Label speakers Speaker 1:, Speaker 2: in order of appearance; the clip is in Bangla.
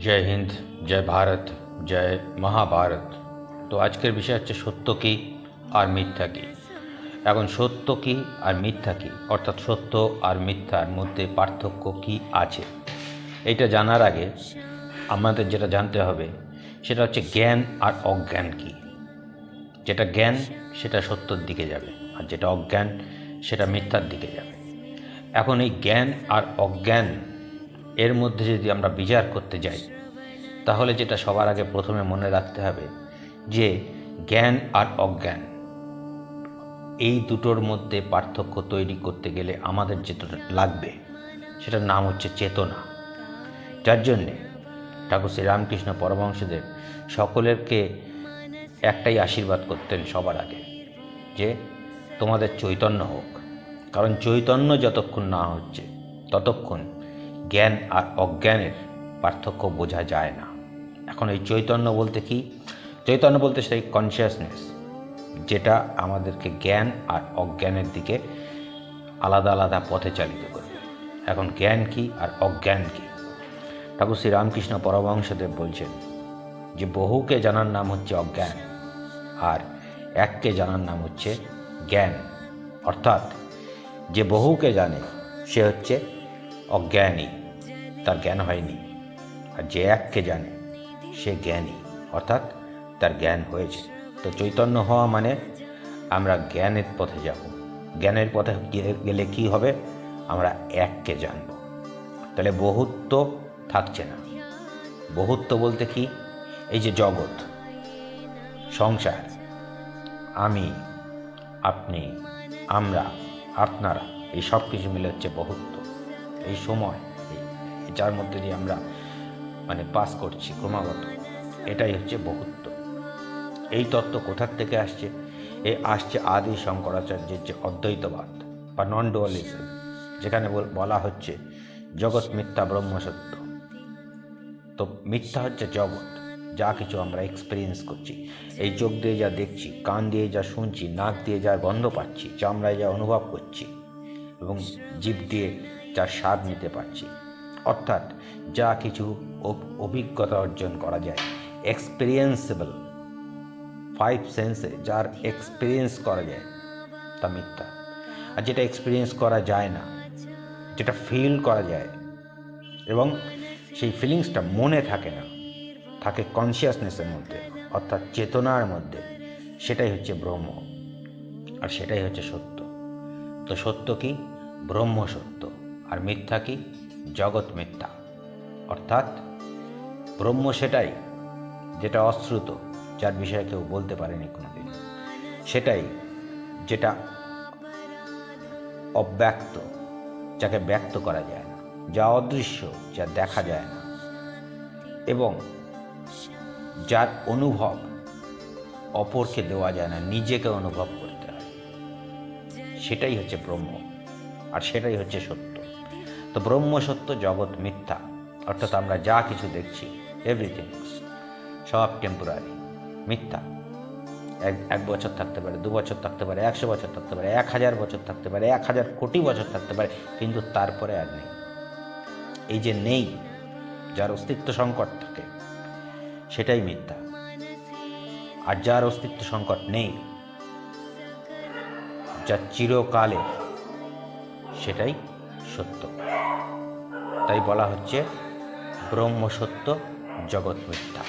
Speaker 1: जय हिंद, जय भारत, जय महाभारत। तो आजकल विषय হচ্ছে সত্য কি আর মিথ্যা কি। এখন সত্য কি আর মিথ্যা কি, অর্থাৎ সত্য আর মিথ্যার মধ্যে পার্থক্য কি আছে, এটা জানার আগে আমাদের যেটা জানতে হবে সেটা হচ্ছে জ্ঞান আর অজ্ঞান কি। যেটা জ্ঞান সেটা সত্যর দিকে যাবে, আর যেটা অজ্ঞান সেটা মিথ্যার দিকে যাবে। এখন এই জ্ঞান আর অজ্ঞান এর মধ্যে যদি আমরা বিচার করতে যাই, তাহলে যেটা সবার আগে প্রথমে মনে রাখতে হবে যে জ্ঞান আর অজ্ঞান এই দুটোর মধ্যে পার্থক্য তৈরি করতে গেলে আমাদের যেটা লাগবে সেটার নাম হচ্ছে চেতনা। যার জন্যে ঠাকুর শ্রী রামকৃষ্ণ পরমহংসদেব সকলেরকে একটাই আশীর্বাদ করতেন সবার আগে, যে তোমাদের চৈতন্য হোক। কারণ চৈতন্য যতক্ষণ না হচ্ছে ততক্ষণ জ্ঞান আর অজ্ঞানের পার্থক্য বোঝা যায় না। এখন এই চৈতন্য বলতে কি? চৈতন্য বলতে সেই কনসিয়াসনেস যেটা আমাদেরকে জ্ঞান আর অজ্ঞানের দিকে আলাদা আলাদা পথে চালিত করবে। এখন জ্ঞান কি আর অজ্ঞান কি? ঠাকুর শ্রী রামকৃষ্ণ পরমহংসদেব বলছেন যে বহুকে জানার নাম হচ্ছে অজ্ঞান, আর এককে জানার নাম হচ্ছে জ্ঞান। অর্থাৎ যে বহুকে জানে সে হচ্ছে অজ্ঞানী, তার জ্ঞান হয়নি। আর যে এককে জানে সে জ্ঞানী, অর্থাৎ তার জ্ঞান হয়েছে। তো চৈতন্য হওয়া মানে আমরা জ্ঞানের পথে যাব। জ্ঞানের পথে গেলে কি হবে? আমরা এককে জানব। তাহলে বহুত্ব থাকছে না। বহুত্ব বলতে কি? এই যে জগৎ, সংসার, আমি, আপনি, আমরা, আপনারা, এই সব কিছু মিলে হচ্ছে বহুত্ব। এই সময় যার মধ্যে দিয়ে আমরা পাস করছি ক্রমাগত, এটাই হচ্ছে বহুত্ব। এই তত্ত্ব কোথার থেকে আসছে? আসছে আদি শঙ্করাচার্যের যে অদ্বৈতবাদ বা নন ডুয়ালিজম, যেখানে বলা হচ্ছে জগৎ মিথ্যা ব্রহ্ম সত্য। তো মিথ্যা হচ্ছে জগৎ, যা কিছু আমরা এক্সপিরিয়েন্স করছি, এই চোখ দিয়ে যা দেখছি, কান দিয়ে যা শুনছি, নাক দিয়ে যা গন্ধ পাচ্ছি, চামড়ায় যা অনুভব করছি এবং জিভ দিয়ে যার স্বাদ নিতে পারছি, অর্থাৎ যা কিছু অভিজ্ঞতা অর্জন করা যায়, এক্সপিরিয়েন্সেবল, 5 সেন্সে যার এক্সপিরিয়েন্স করা যায়, তা মিথ্যা। আর যেটা এক্সপিরিয়েন্স করা যায় না, যেটা ফিল করা যায় এবং সেই ফিলিংসটা মনে থাকে না, থাকে কনসিয়াসনেসের মধ্যে, অর্থাৎ চেতনার মধ্যে, সেটাই হচ্ছে ব্রহ্ম, আর সেটাই হচ্ছে সত্য। তো সত্য কি? ব্রহ্ম সত্য। আর মিথ্যা কি? জগৎ মিথ্যা। অর্থাৎ ব্রহ্ম সেটাই যেটা অশ্রুত, যার বিষয়ে কেউ বলতে পারেনি কোনোদিন, সেটাই যেটা অব্যক্ত, যাকে ব্যক্ত করা যায় না, যা অদৃশ্য, যা দেখা যায় না, এবং যার অনুভব অপরকে দেওয়া যায় না, নিজেকে অনুভব করতে হয়, সেটাই হচ্ছে ব্রহ্ম, আর সেটাই হচ্ছে সত্য। তো ব্রহ্ম সত্য, জগৎ মিথ্যা। অর্থাৎ আমরা যা কিছু দেখছি, এভরিথিং সব টেম্পোরারি, মিথ্যা। এক বছর থাকতে পারে, 2 বছর থাকতে পারে, 100 বছর থাকতে পারে, 1000 বছর থাকতে পারে, 1000 কোটি বছর থাকতে পারে, কিন্তু তারপরে আর নেই। এই যে নেই, যার অস্তিত্ব সংকট থাকে, সেটাই মিথ্যা। আর যার অস্তিত্ব সংকট নেই, যা চিরকালে, সেটাই সত্য। তাই বলা হচ্ছে ব্রহ্ম সত্য, জগৎ মিথ্যা।